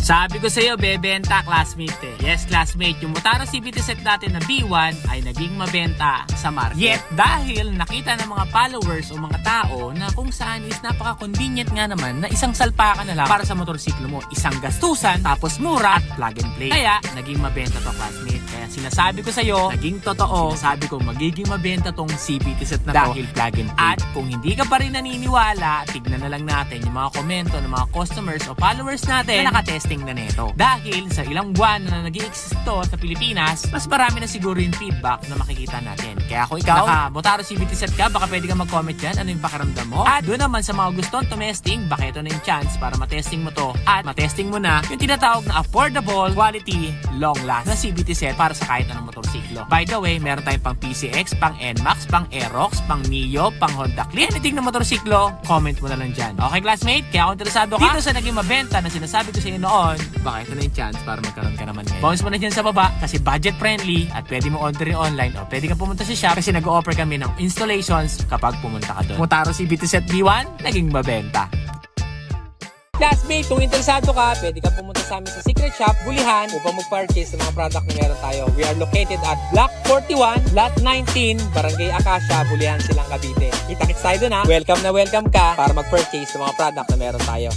Sabi ko sa'yo, bebenta, classmate eh. Yes, classmate, yung Motaro CVT set natin na B1 ay naging mabenta sa market. Yet, dahil nakita ng mga followers o mga tao na kung saan is napaka-convenient nga naman na isang salpakan na lang para sa motorsiklo mo. Isang gastusan, tapos mura at plug and play. Kaya, naging mabenta to, classmate. Kaya sinasabi ko sa'yo, naging totoo, sinasabi ko magiging mabenta tong CVT set na to dahil plug and play. At kung hindi ka pa rin naniniwala, tignan na lang natin yung mga komento ng mga customers o followers natin na nakatesting na neto. Dahil sa ilang buwan na nag-i-exist to sa Pilipinas, mas marami na siguro yung feedback na makikita natin. Kaya kung ikaw, naka-Motaro CVT set ka, baka pwede ka mag-comment dyan ano yung pakiramdam mo. At doon naman sa mga gustong tumesting, baka ito na yung chance para matesting mo to at matesting mo na yung tinatawag na affordable, quality, long last na CVT set para sa kahit anong motorsiklo. By the way, meron tayong pang PCX, pang NMAX, pang Aerox, pang Neo, pang Honda Click. Anything na motorsiklo, comment mo na lang dyan. Okay, classmate? Kaya kung interesado ka dito sa naging mabenta na sinasabi ko sa iyo noon, baka ito na yung chance para magkaroon ka naman ngayon. Bounce mo na dyan sa baba kasi budget friendly at pwede mo orderin online o pwede kang pumunta sa shop kasi nag-o-offer kami ng installations kapag pumunta ka doon. Motaro CVT set B1, naging mabenta. Classmate, kung interesado ka, pwede kang pumunta sa amin sa Secret Shop, Bulihan, upang mag-purchase ng mga product na meron tayo. We are located at Block 41, Lot 19, Barangay Acacia, Bulihan, Silang Cavite. Kita-kits tayo dun ha. Welcome na welcome ka para mag-purchase ng mga product na meron tayo.